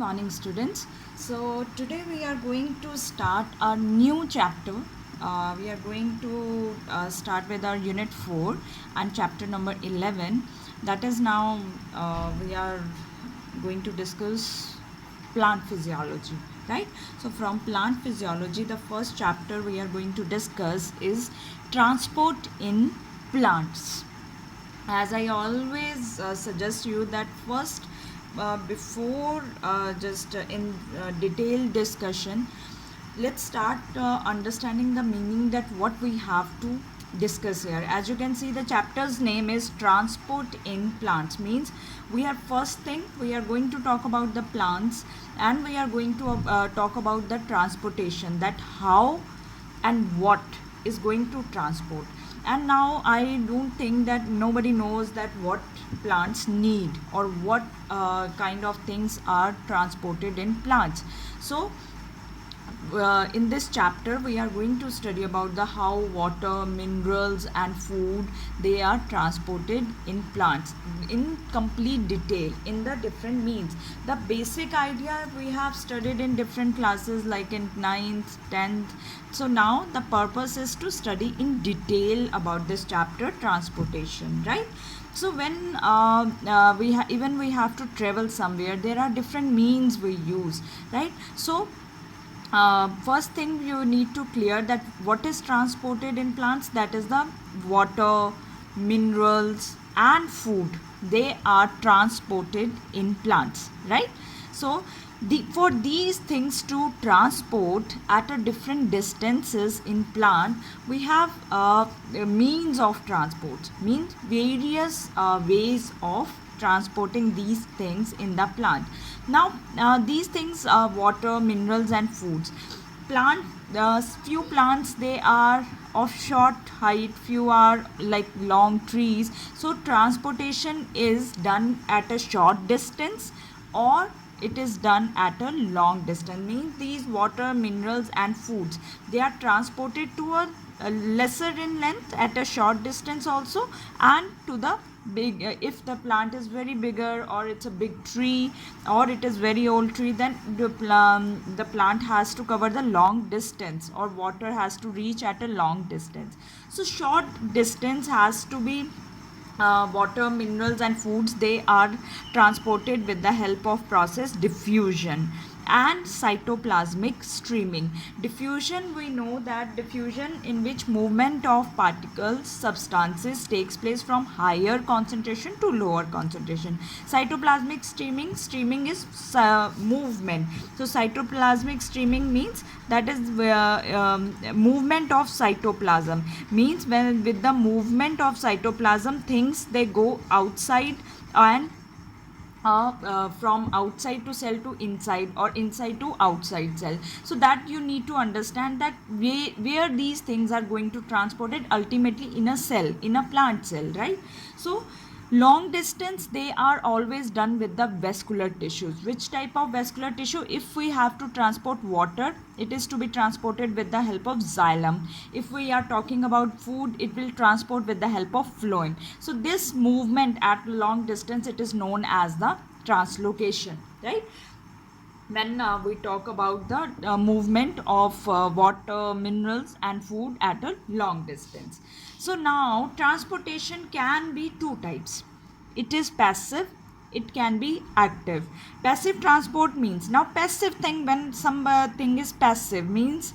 morning, students. So today we are going to start a new chapter. We are going to start with our unit 4 and chapter number 11. That is now we are going to discuss plant physiology, right? So from plant physiology, the first chapter we are going to discuss is transport in plants. As I always suggest you that first, before just in detailed discussion, let's start understanding the meaning that what we have to discuss here. As you can see, the chapter's name is transport in plants, means we are first thing we are going to talk about the plants, and we are going to talk about the transportation, that how and what is going to transport. And now I don't think that nobody knows that what plants need or what kind of things are transported in plants. So in this chapter we are going to study about the how water, minerals and food, they are transported in plants in complete detail in the different means. The basic idea we have studied in different classes like in 9th, 10th. So now the purpose is to study in detail about this chapter, transportation, right? So when even we have to travel somewhere, there are different means we use, right? So first thing you need to clear that what is transported in plants, that is the water, minerals and food, they are transported in plants, right? So for these things to transport at a different distances in plant, we have means of transport, means various ways of transporting these things in the plant. Now these things are water, minerals and foods. Few plants, they are of short height, few are like long trees. So transportation is done at a short distance or it is done at a long distance, means these water, minerals and foods, they are transported to a lesser in length at a short distance also, and to the big, if the plant is very bigger or it's a big tree or it is very old tree, then the plant has to cover the long distance or water has to reach at a long distance. So short distance has to be water, minerals and foods, they are transported with the help of process diffusion and cytoplasmic streaming. Diffusion, we know that diffusion in which movement of particles, substances takes place from higher concentration to lower concentration. Cytoplasmic streaming is movement. So cytoplasmic streaming means that is movement of cytoplasm, means when with the movement of cytoplasm, things they go outside and from outside to cell to inside or inside to outside cell. So that you need to understand that where these things are going to transported ultimately in a cell, in a plant cell, right? So long distance, they are always done with the vascular tissues. Which type of vascular tissue? If we have to transport water, it is to be transported with the help of xylem. If we are talking about food, it will transport with the help of phloem. So this movement at long distance, it is known as the translocation, right? When we talk about the movement of water, minerals and food at a long distance. So now transportation can be two types. It is passive, it can be active. Passive transport means, now passive thing, when something is passive means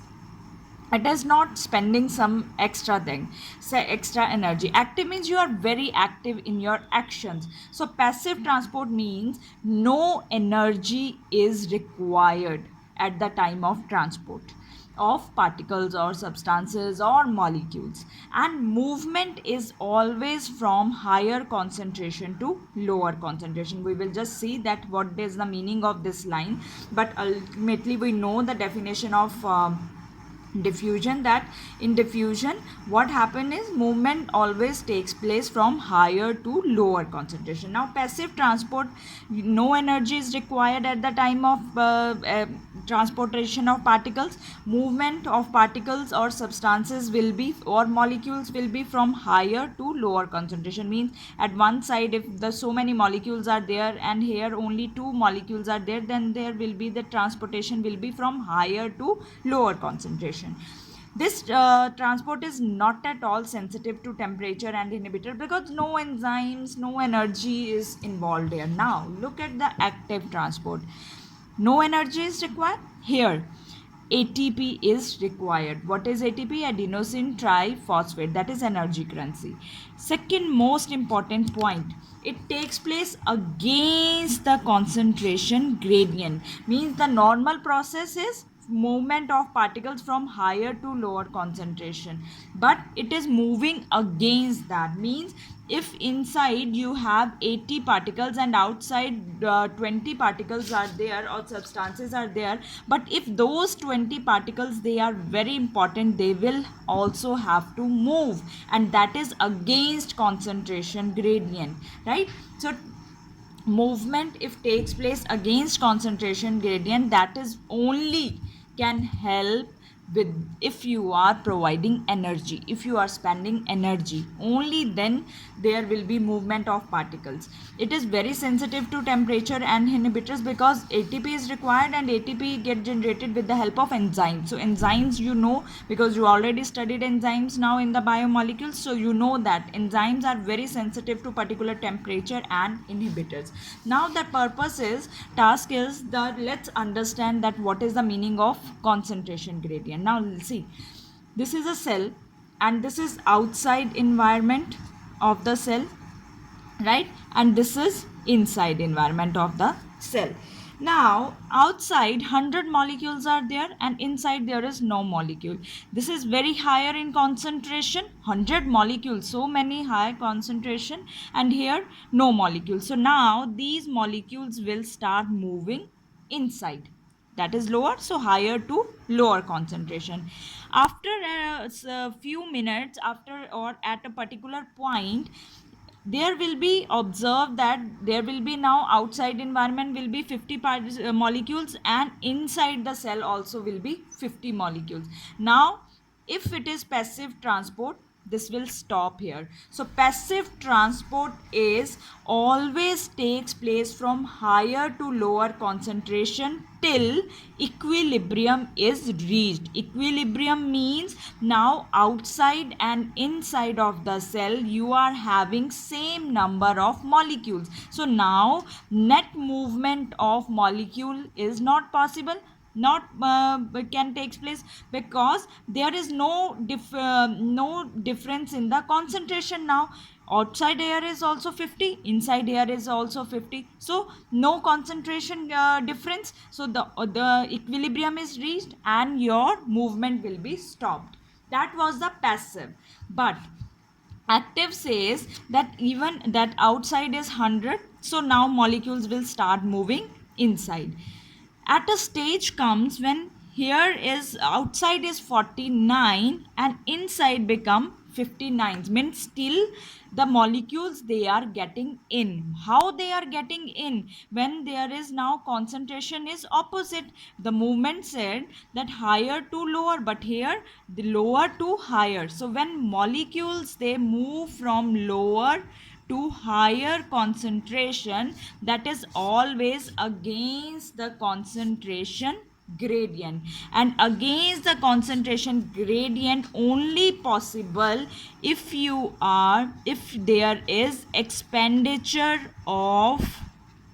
it is not spending some extra thing, say extra energy. Active means you are very active in your actions. So passive transport means no energy is required at the time of transport of particles or substances or molecules, and movement is always from higher concentration to lower concentration. We will just see that what is the meaning of this line, but ultimately we know the definition of diffusion, that in diffusion what happen is movement always takes place from higher to lower concentration. Now passive transport, no energy is required at the time of transportation of particles. Movement of particles or substances will be, or molecules will be, from higher to lower concentration. Means at one side if the so many molecules are there and here only two molecules are there, then there will be the transportation will be from higher to lower concentration. This transport is not at all sensitive to temperature and inhibitor because no enzymes, no energy is involved here. Now look at the active transport. No energy is required here. ATP is required. What is ATP? Adenosine triphosphate. That is energy currency. Second most important point, it takes place against the concentration gradient. Means the normal process is movement of particles from higher to lower concentration, but it is moving against that. Means if inside you have 80 particles and outside 20 particles are there or substances are there, but if those 20 particles, they are very important, they will also have to move, and that is against concentration gradient, right? So movement if takes place against concentration gradient, that is only can help with if you are providing energy, if you are spending energy, only then there will be movement of particles. It is very sensitive to temperature and inhibitors because ATP is required and ATP get generated with the help of enzymes. So enzymes, you know, because you already studied enzymes now in the biomolecules, so you know that enzymes are very sensitive to particular temperature and inhibitors. Now the purpose is, task is that let's understand that what is the meaning of concentration gradient. Now see, this is a cell and this is outside environment of the cell, right? And this is inside environment of the cell. Now outside 100 molecules are there and inside there is no molecule. This is very higher in concentration, 100 molecules, so many high concentration, and here no molecules. So now these molecules will start moving inside, that is lower, so higher to lower concentration. After a few minutes, after or at a particular point, there will be observed that there will be now outside environment will be 50 molecules and inside the cell also will be 50 molecules. Now if it is passive transport, this will stop here. So passive transport is always takes place from higher to lower concentration till equilibrium is reached. Equilibrium means now outside and inside of the cell you are having same number of molecules. So now net movement of molecule is not possible, not can takes place because there is no difference in the concentration. Now outside air is also 50, inside air is also 50, so no concentration difference, so the equilibrium is reached and your movement will be stopped. That was the passive. But active says that even that outside is 100, so now molecules will start moving inside. At a stage comes when here is outside is 49 and inside become 59, means still the molecules they are getting in. How they are getting in? When there is now concentration is opposite. The movement said that higher to lower, but here the lower to higher. So when molecules they move from lower to higher concentration, that is always against the concentration gradient, and against the concentration gradient only possible if there is expenditure of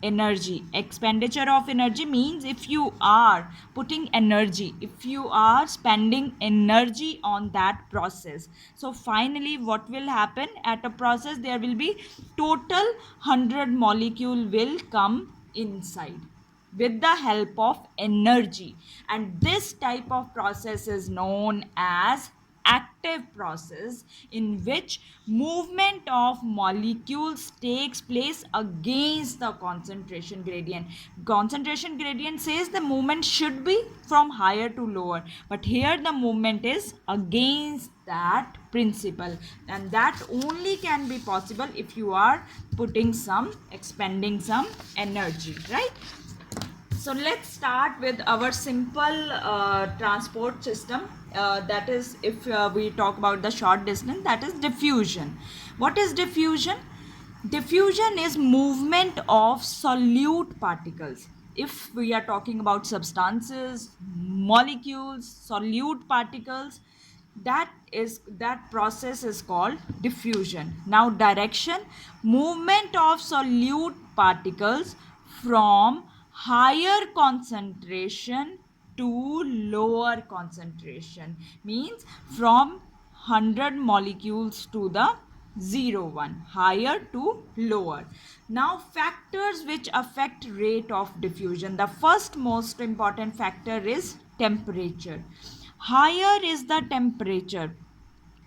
energy. Expenditure of energy means if you are putting energy, if you are spending energy on that process. So finally what will happen at a process, there will be total 100 molecule will come inside with the help of energy, and this type of process is known as active process in which movement of molecules takes place against the concentration gradient. Concentration gradient says the movement should be from higher to lower, but here the movement is against that principle, and that only can be possible if you are expending some energy, right? So let's start with our simple transport system. That is, if we talk about the short distance, that is diffusion. What is diffusion? Diffusion is movement of solute particles. If we are talking about substances, molecules, solute particles, that process is called diffusion. Now direction, movement of solute particles from higher concentration to lower concentration, means from 100 molecules to the 0 1, higher to lower. Now factors which affect rate of diffusion. The first most important factor is temperature. Higher is the temperature,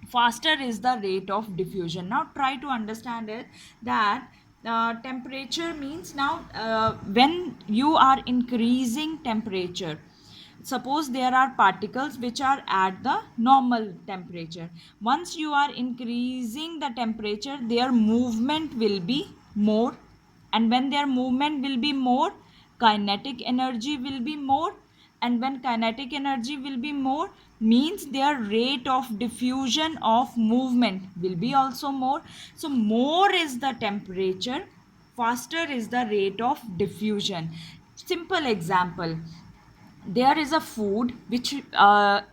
faster is the rate of diffusion. Now try to understand it, that temperature means, now when you are increasing temperature, suppose there are particles which are at the normal temperature. Once you are increasing the temperature, their movement will be more, and when their movement will be more, kinetic energy will be more, and when kinetic energy will be more, means their rate of diffusion of movement will be also more. So more is the temperature, faster is the rate of diffusion. Simple example, there is a food which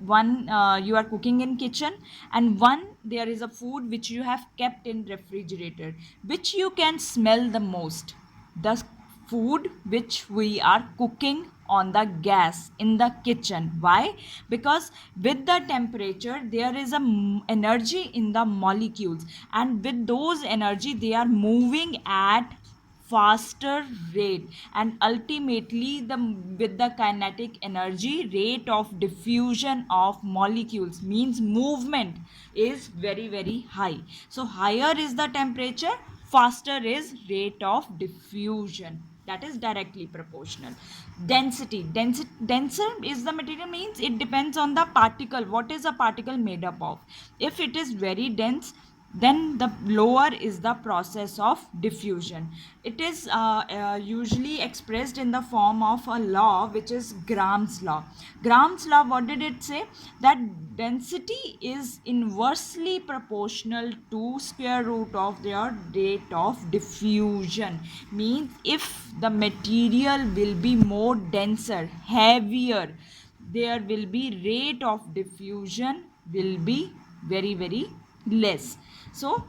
one you are cooking in kitchen, and one there is a food which you have kept in refrigerator. Which you can smell the most? The food which we are cooking on the gas in the kitchen. Why? Because with the temperature there is a energy in the molecules, and with those energy they are moving at faster rate, and ultimately with the kinetic energy, rate of diffusion of molecules, means movement is very very high. So higher is the temperature, faster is rate of diffusion. That is directly proportional. Denser is the material, means it depends on the particle, what is a particle made up of. If it is very dense, then the lower is the process of diffusion. It is usually expressed in the form of a law, which is Gram's law. Gram's law, what did it say? That density is inversely proportional to square root of their rate of diffusion. Means if the material will be more denser, heavier, there will be rate of diffusion will be very very less. So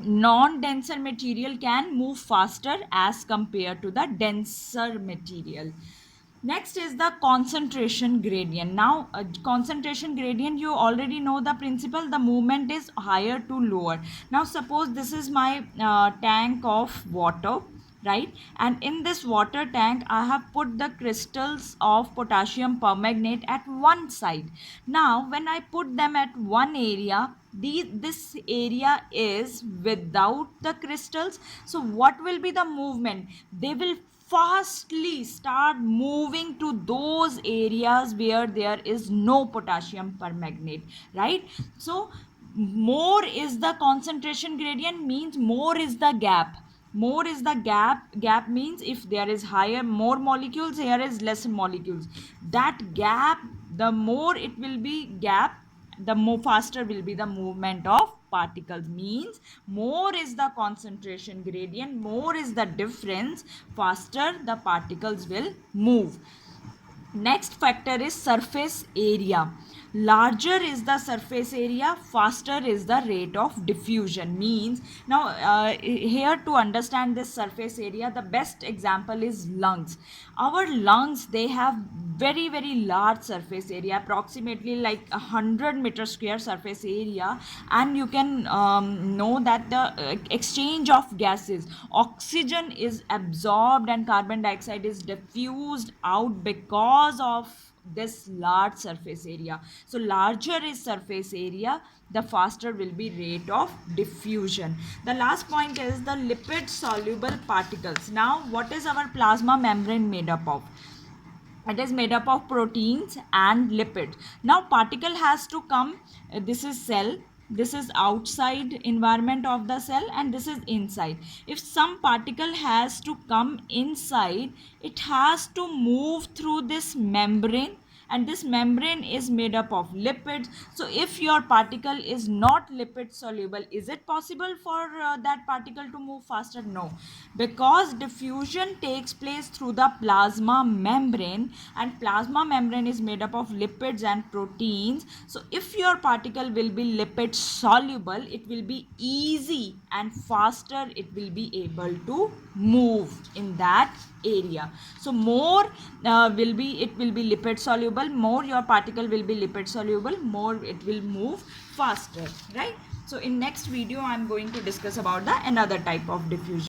non-denser material can move faster as compared to the denser material. Next is the concentration gradient. Now concentration gradient, you already know the principle, the movement is higher to lower. Now suppose this is my tank of water, right? And in this water tank I have put the crystals of potassium permanganate at one side. Now when I put them at one area, this area is without the crystals. So what will be the movement? They will fastly start moving to those areas where there is no potassium permanganate, right? So more is the concentration gradient, means more is the gap. More is the gap means if there is higher, more molecules, here is less molecules. That gap, the more it will be gap, the more faster will be the movement of particles. Means more is the concentration gradient, more is the difference, faster the particles will move. Next factor is surface area. Larger is the surface area, faster is the rate of diffusion. Means now here to understand this surface area, the best example is lungs. Our lungs, they have very large surface area, approximately like 100 meter square surface area, and you can know that the exchange of gases, oxygen is absorbed and carbon dioxide is diffused out because of this large surface area. So larger is surface area, the faster will be rate of diffusion. The last point is the lipid soluble particles. Now what is our plasma membrane made up of? It is made up of proteins and lipids. Now particle has to come, this is cell, this is outside environment of the cell, and this is inside. If some particle has to come inside, it has to move through this membrane, and this membrane is made up of lipids. So if your particle is not lipid soluble, is it possible for that particle to move faster? No, because diffusion takes place through the plasma membrane, and plasma membrane is made up of lipids and proteins. So if your particle will be lipid soluble, it will be easy and faster it will be able to move in that area. So more it will be lipid soluble, more your particle will be lipid soluble, more it will move faster, right? So in next video I am going to discuss about the another type of diffusion.